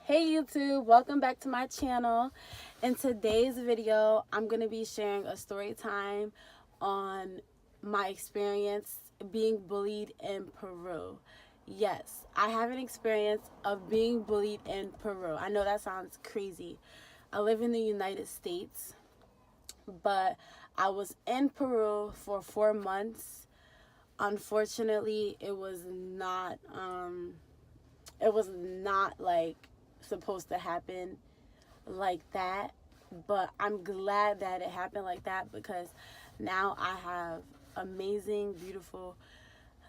Hey YouTube, welcome back to my channel. In today's video, I'm going to be sharing a story time on my experience being bullied in Peru. Yes, I have an experience of being bullied in Peru. I know that sounds crazy. I live in the United States, but I was in Peru for 4 months. Unfortunately, it was not like supposed to happen like that, but I'm glad that it happened like that because now I have amazing, beautiful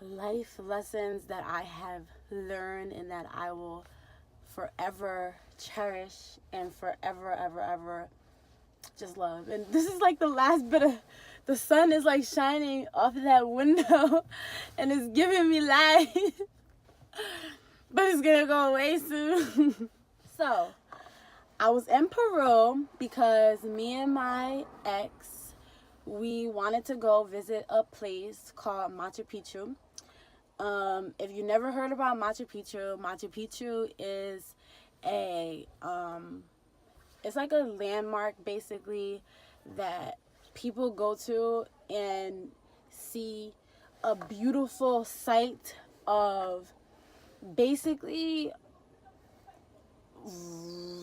life lessons that I have learned and that I will forever cherish and forever ever just love. And this is like the last bit of the sun is like shining off of that window and it's giving me light. But it's gonna go away soon. So, I was in Peru because me and my ex, we wanted to go visit a place called Machu Picchu. If you never heard about Machu Picchu is it's like a landmark basically that people go to and see a beautiful sight of basically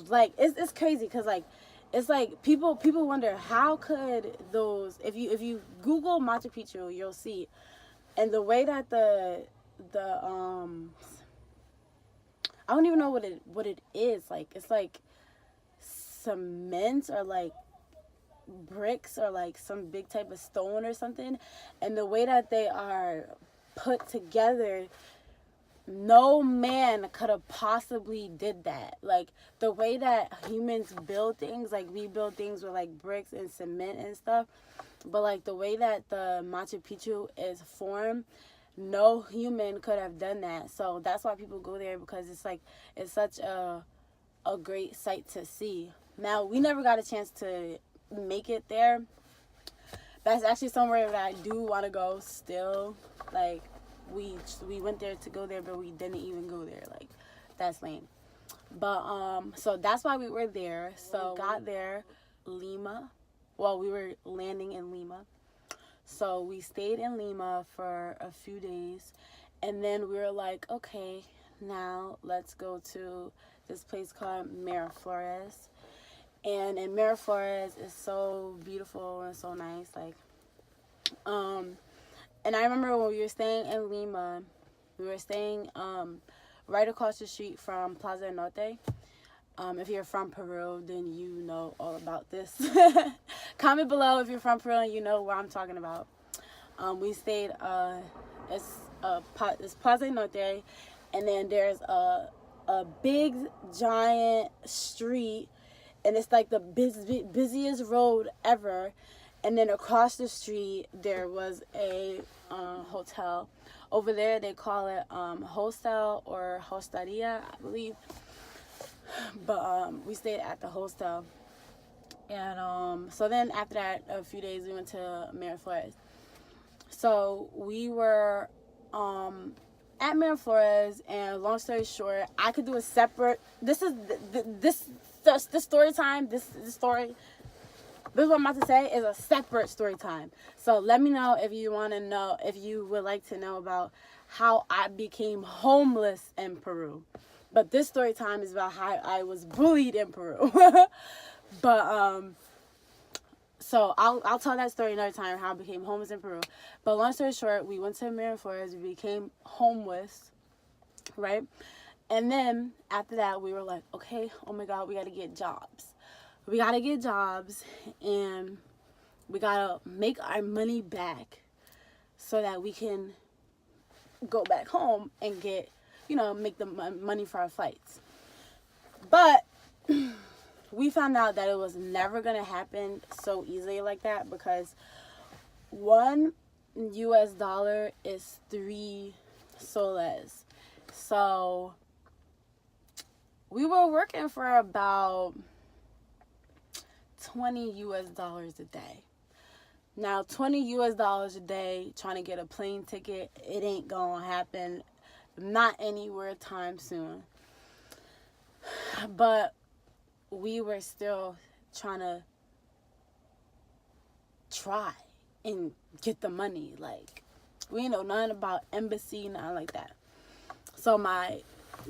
like it's crazy because like it's like people wonder how could those if you Google Machu Picchu you'll see, and the way that the I don't even know what it is like. It's like cement or like bricks or like some big type of stone or something, and the way that they are put together, no man could have possibly did that. Like the way that humans build things, like we build things with like bricks and cement and stuff, but like the way that the Machu Picchu is formed, no human could have done that. So that's why people go there, because it's like it's such a great sight to see. Now we never got a chance to make it there. That's actually somewhere that I do want to go still. Like we went there to go there, but we didn't even go there. Like that's lame. But so that's why we were there. So we got there Lima. Well, we were landing in Lima. So we stayed in Lima for a few days, and then we were like, okay, now let's go to this place called Miraflores. And in Miraflores is so beautiful and so nice. Like and I remember when we were staying in Lima, we were staying right across the street from Plaza Norte. If you're from Peru, then you know all about this. Comment below if you're from Peru and you know what I'm talking about. We stayed, it's Plaza Norte, and then there's a big, giant street, and it's like the busiest road ever. And then across the street, there was a hotel. Over there, they call it hostel or hosteria, I believe. But we stayed at the hostel. And so then after that, a few days, we went to Miraflores. So we were at Miraflores, and long story short, I could do a separate. This is this story time. This story. This is what I'm about to say is a separate story time. So let me know if you want to know, if you would like to know about how I became homeless in Peru. But this story time is about how I was bullied in Peru. But so I'll tell that story another time, how I became homeless in Peru. But long story short, we went to Miraflores, we became homeless, right? And then after that, we were like, okay, oh my God, we got to get jobs. We got to get jobs, and we got to make our money back so that we can go back home and get, make the money for our flights. But we found out that it was never going to happen so easily like that, because $1 is 3 soles. So we were working for about $20 a day. Now, $20 a day trying to get a plane ticket, it ain't gonna happen. Not anywhere time soon. But we were still trying to try and get the money. Like, we didn't know nothing about embassy, nothing like that. So my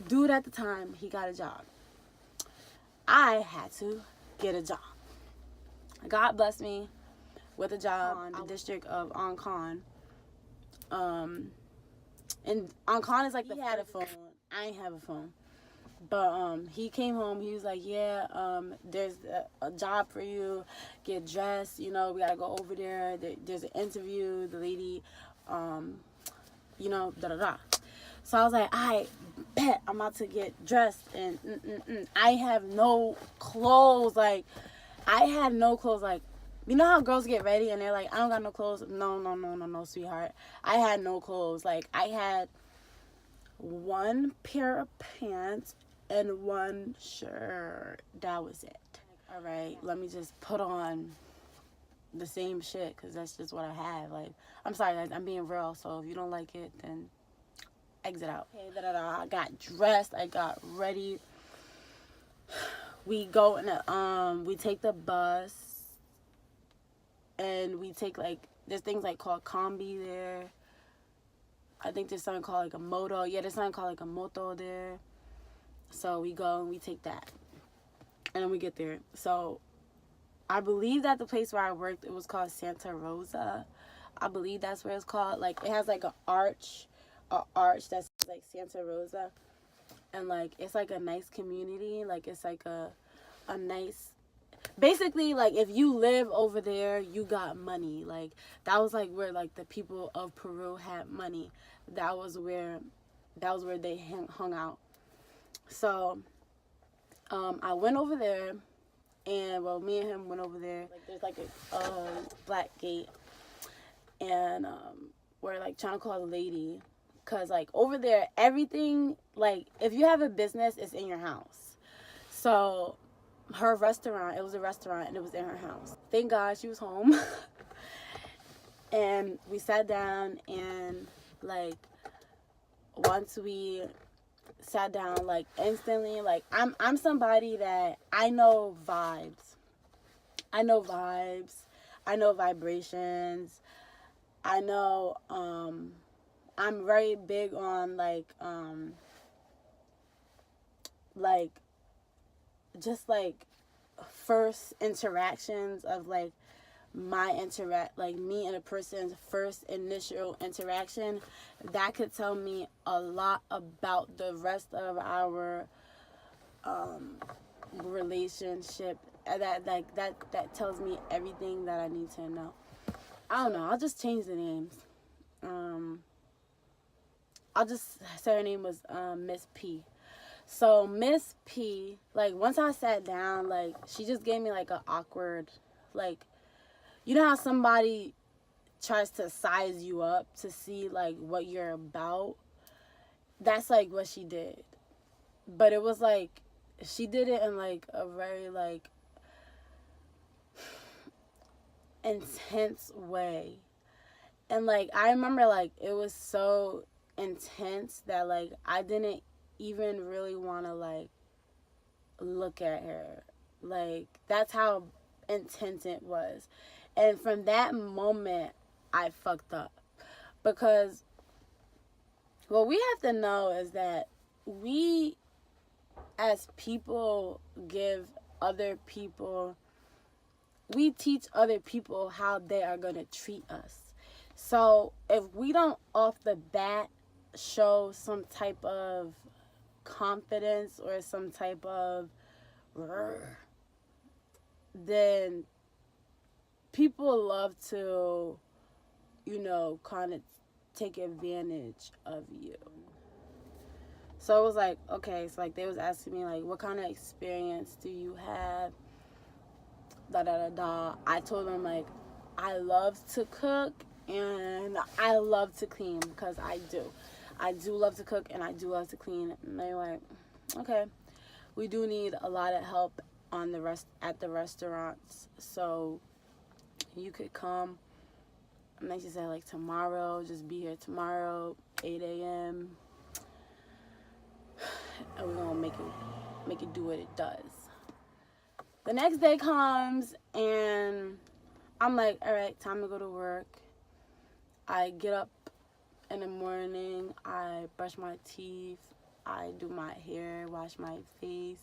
dude at the time, he got a job. I had to get a job. God blessed me with a job in the district of Ancon. And Ancon is like he had a phone. I ain't have a phone. But he came home. He was like, yeah, there's a job for you. Get dressed. You know, we got to go over there. There's an interview. The lady, you know, da-da-da. So I was like, I bet I'm about to get dressed. And I have no clothes. Like, I had no clothes. Like, you know how girls get ready and they're like, I don't got no clothes. No, sweetheart. I had no clothes. Like, I had one pair of pants and one shirt. That was it. All right, let me just put on the same shit because that's just what I have. Like, I'm sorry, guys, I'm being real. So if you don't like it, then exit out. Okay, I got dressed. I got ready. We go and we take the bus, and we take like there's things like called combi there. I think there's something called like a moto. Yeah, there's something called like a moto there. So we go and we take that. And then we get there. So I believe that the place where I worked, it was called Santa Rosa. I believe that's where it's called. Like, it has like an arch that's like Santa Rosa. And like, it's like a nice community. Like, it's like a nice... Basically, like, if you live over there, you got money. Like, that was like where like the people of Peru had money. That was where they hung out. So I went over there, and well, me and him went over there. Like, there's like a black gate, and we're like trying to call the lady, cause like over there, everything, like, if you have a business, it's in your house. So her restaurant, it was a restaurant, and it was in her house. Thank God she was home. And we sat down, and like once we sat down, like instantly, like I'm somebody that I know vibes. I know vibrations. I know I'm very big on like just like first interactions of like me and a person's first initial interaction. That could tell me a lot about the rest of our relationship. That tells me everything that I need to know. I don't know, I'll just change the names. I'll just say her name was Miss P. So Miss P, like, once I sat down, like, she just gave me like an awkward, like, you know how somebody tries to size you up to see like what you're about? That's like what she did. But it was like, she did it in like a very like intense way. And like, I remember like it was so intense that like I didn't even really want to like look at her. Like, that's how intense it was. And from that moment, I fucked up. Because what we have to know is that we, as people, we teach other people how they are going to treat us. So if we don't off the bat show some type of confidence or some type of, then people love to, you know, kind of take advantage of you. So it was like, okay, so like they was asking me like, what kind of experience do you have? I told them like, I love to cook and I love to clean, because I do love to cook and I do love to clean. And they were like, okay, we do need a lot of help at the restaurants, so you could come. And then she said like tomorrow, just be here tomorrow, 8 a.m. and we're gonna make it make it do what it does. The next day comes, and I'm like, all right, time to go to work. I get up in the morning, I brush my teeth, I do my hair, wash my face,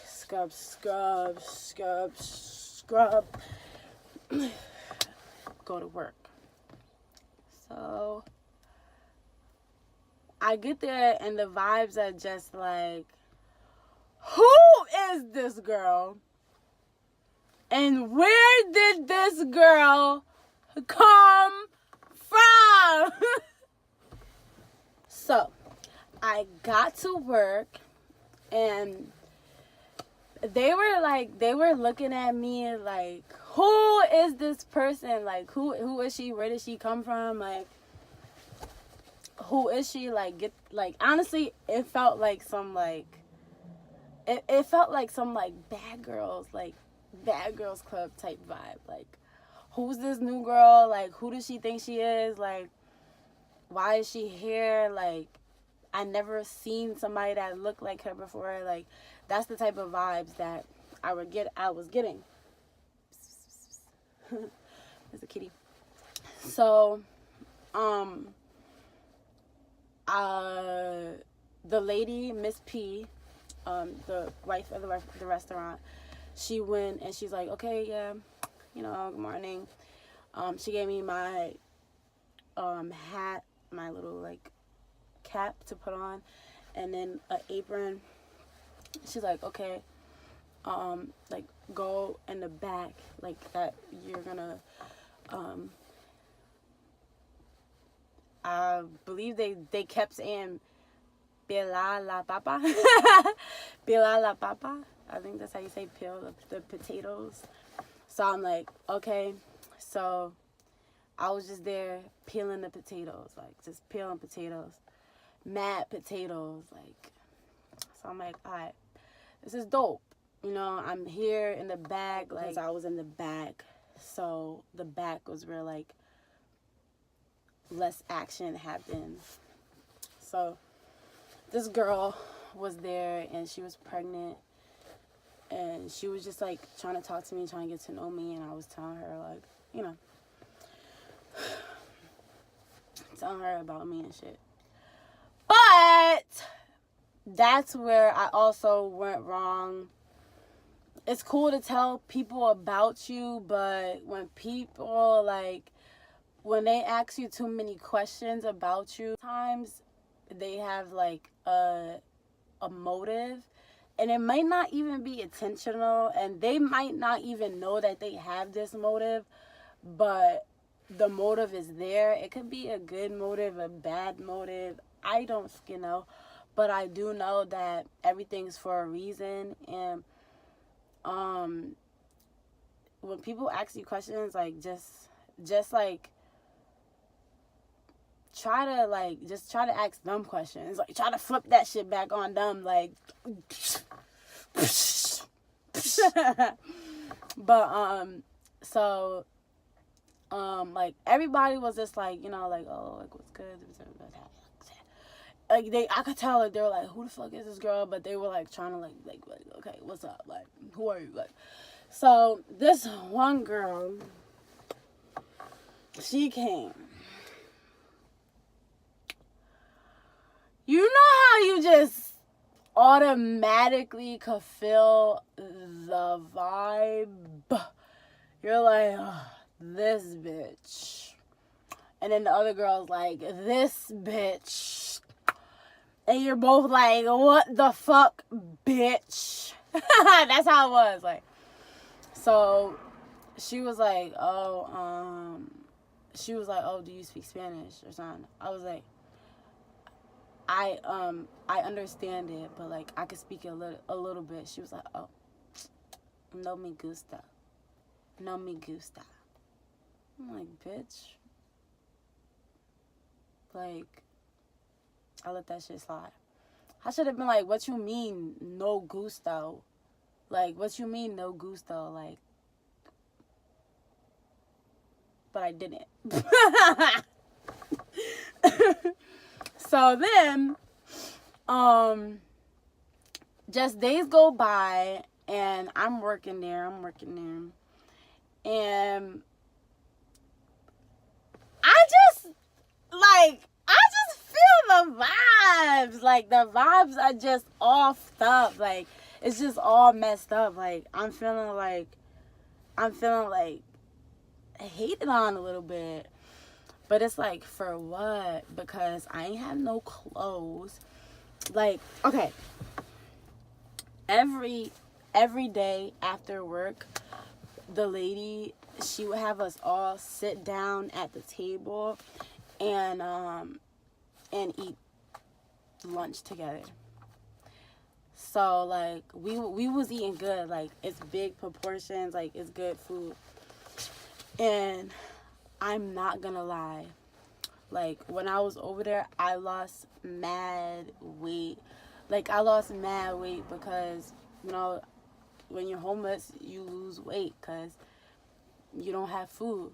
scrub, go to work. So I get there, and the vibes are just like, who is this girl? And where did this girl come from? So I got to work, and they were looking at me like, who is this person? Like, who is she? Where did she come from? Like, who is she? Like, honestly, it felt like some it felt like some bad girls club type vibe. Like, who's this new girl? Like, who does she think she is? Like, why is she here? Like, I never seen somebody that looked like her before. Like, that's the type of vibes that I was getting. There's a kitty. So, the lady, Miss P, the wife of the restaurant, she went and she's like, okay, yeah, good morning. She gave me my hat, my little cap to put on, and then an apron. She's like, okay, go in the back, that you're gonna, I believe they kept saying, pela la papa. Pela la papa. I think that's how you say peel the potatoes. So I'm like, okay. So I was just there peeling the potatoes, just peeling potatoes. Mad potatoes, so I'm like, all right, this is dope. I'm here in the back, I was in the back, so the back was where less action happened. So this girl was there, and she was pregnant, and she was just trying to talk to me, trying to get to know me, and I was telling her telling her about me and shit. But that's where I also went wrong. It's cool to tell people about you, but when people when they ask you too many questions about you, sometimes they have a motive, and it might not even be intentional, and they might not even know that they have this motive, but the motive is there. It could be a good motive, a bad motive. I don't know, but I do know that everything's for a reason. And when people ask you questions, just try to ask them questions. Try to flip that shit back on them. But so everybody was just oh, what's good? I could tell they were who the fuck is this girl? But they were trying to okay, what's up? Who are you? So this one girl, she came. You know how you just automatically could feel the vibe? You're oh, this bitch. And then the other girl's this bitch. And you're both what the fuck, bitch? That's how it was. So she was oh, do you speak Spanish or something? I was I understand it, but I could speak a little bit. She was oh, no me gusta. No me gusta. I'm bitch. I let that shit slide. I should have been what you mean, no gusto? What you mean, no gusto? But I didn't. So then, just days go by, and I'm working there. And I just feel the vibes. Like, the vibes are just all up. Like, it's just all messed up. Like, I'm feeling like hated on a little bit. But it's like, for what? Because I ain't have no clothes. Like, okay. Every day after work, the lady, she would have us all sit down at the table and eat lunch together. So like we was eating good, like it's big proportions, like it's good food. And I'm not gonna lie, like when I was over there, I lost mad weight. Like I lost mad weight because, you know, when you're homeless, you lose weight because you don't have food.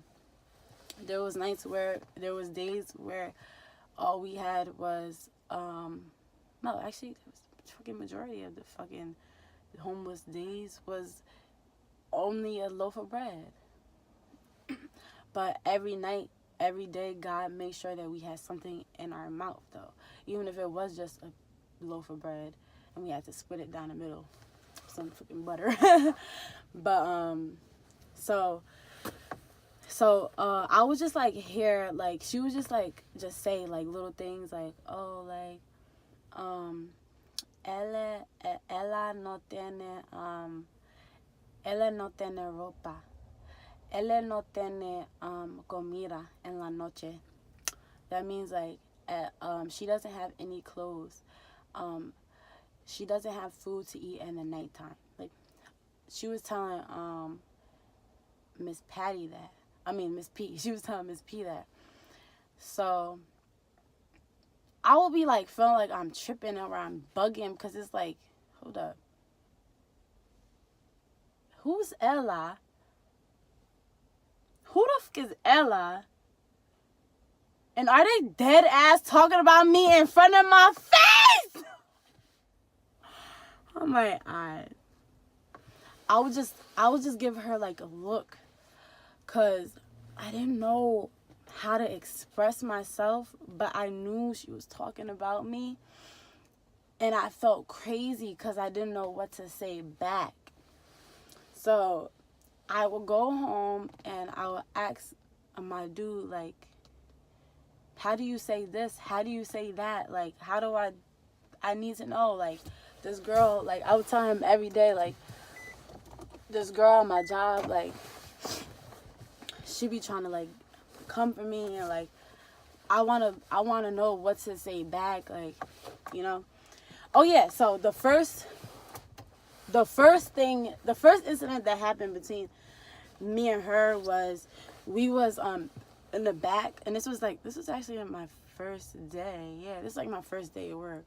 There was days where all we had was no, actually, the fucking majority of the fucking homeless days was only a loaf of bread. But every night, every day, God made sure that we had something in our mouth, though. Even if it was just a loaf of bread and we had to split it down the middle. Some fucking butter. But, so I was just like here, like she was just like just say like little things like, oh, like ella ella no tiene ella no tiene ropa, ella no tiene comida en la noche. That means like she doesn't have any clothes, she doesn't have food to eat in the nighttime. Like she was telling Miss Patty that. I mean, Miss P. She was telling Miss P that. So, I will be, like, feeling like I'm tripping or I'm bugging because it's like, hold up. Who's Ella? Who the fuck is Ella? And are they dead ass talking about me in front of my face? I'm like, alright. I would just give her, like, a look. Because I didn't know how to express myself, but I knew she was talking about me. And I felt crazy because I didn't know what to say back. So I would go home and I would ask my dude, like, how do you say this? How do you say that? Like, how do I need to know. Like, this girl, like, I would tell him every day, like, this girl at my job, like, she be trying to like comfort me and like I wanna know what to say back, like, you know. Oh yeah, so the first incident that happened between me and her was we was in the back, and this was actually my first day. Yeah, this is like my first day at work.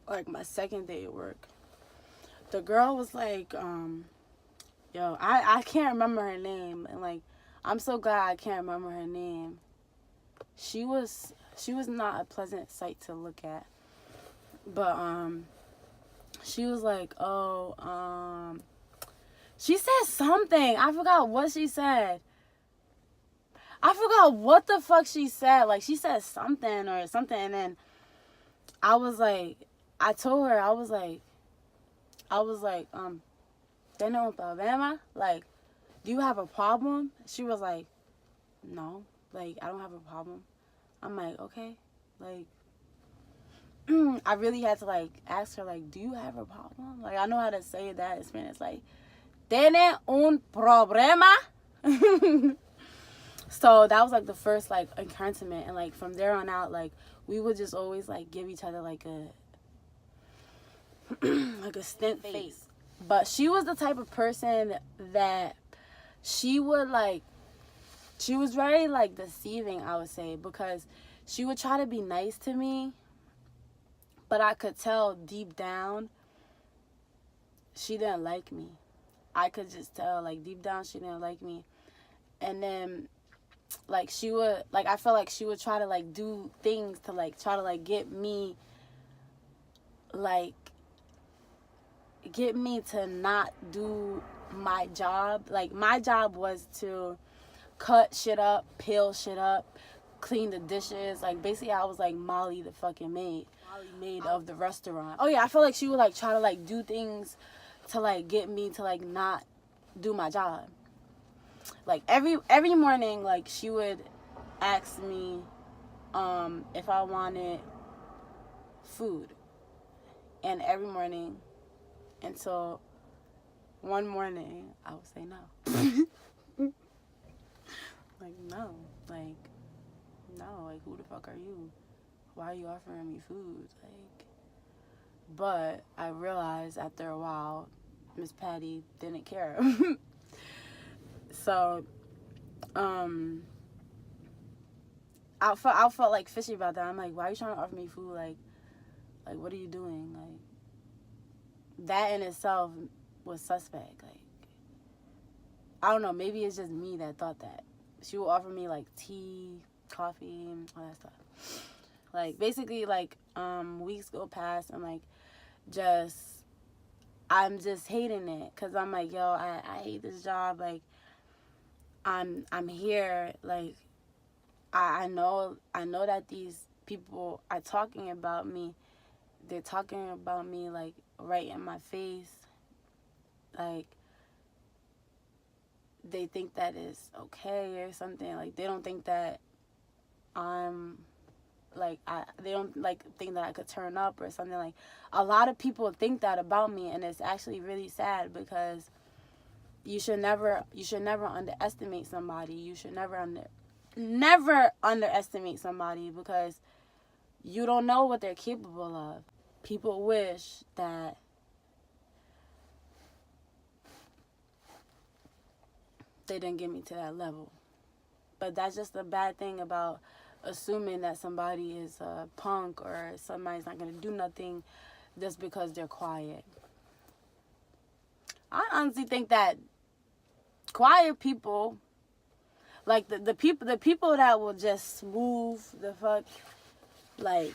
Like my second day at work. The girl was like, yo, I can't remember her name, and like I'm so glad I can't remember her name. She was not a pleasant sight to look at. But she was like, oh, she said something. I forgot what she said. I forgot what the fuck she said. Like she said something, and then I was like, I told her, I was like, ¿tiene un problema? Like, do you have a problem? She was like, no, like, I don't have a problem. I'm like, okay, like, I really had to, like, ask her, like, do you have a problem? Like, I know how to say that in Spanish, like, ¿tiene un problema? So, that was, like, the first, like, encouragement, and, like, from there on out, like, we would just always, like, give each other, like, a stint face. But she was the type of person that she would, like, she was very, like, deceiving, I would say, because she would try to be nice to me, but I could tell deep down she didn't like me. I could just tell, like, deep down she didn't like me. And then, like, she would, like, I felt like she would try to, like, do things to, like, try to, like, get me, like, get me to not do my job. Like, my job was to cut shit up, peel shit up, clean the dishes. Like, basically, I was like Molly the fucking maid. Molly maid of the restaurant. Oh, yeah, I feel like she would, like, try to, like, do things to, like, get me to, like, not do my job. Like, every morning, like, she would ask me if I wanted food. And every morning, until one morning, I would say no. Like, no. Like, who the fuck are you? Why are you offering me food? Like, but I realized after a while, Miss Patty didn't care. So, I felt like fishy about that. I'm like, why are you trying to offer me food? Like, what are you doing? Like, that in itself was suspect. Like, I don't know. Maybe it's just me that thought that. She would offer me, like, tea, coffee, all that stuff. Like, basically, like, weeks go past, and, like, I'm just hating it. Because I'm like, yo, I hate this job. Like, I'm here. Like, I know that these people are talking about me. They're talking about me, like, right in my face. Like, they think that it's okay or something. Like, they don't think that I'm, like, they don't, like, think that I could turn up or something. Like, a lot of people think that about me, and it's actually really sad, because you should never underestimate somebody. You should never underestimate somebody, because you don't know what they're capable of. People wish that they didn't get me to that level. But that's just a bad thing about assuming that somebody is a punk, or somebody's not going to do nothing just because they're quiet. I honestly think that quiet people, like the people that will just move the fuck, like,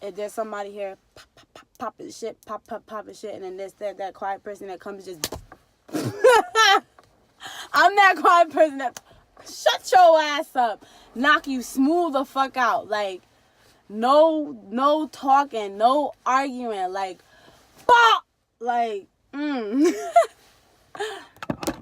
if there's somebody here popping shit, popping shit, and then there's that quiet person that comes just I'm that quiet person that shut your ass up, knock you smooth the fuck out. Like, no talking, no arguing, like, bah! Like,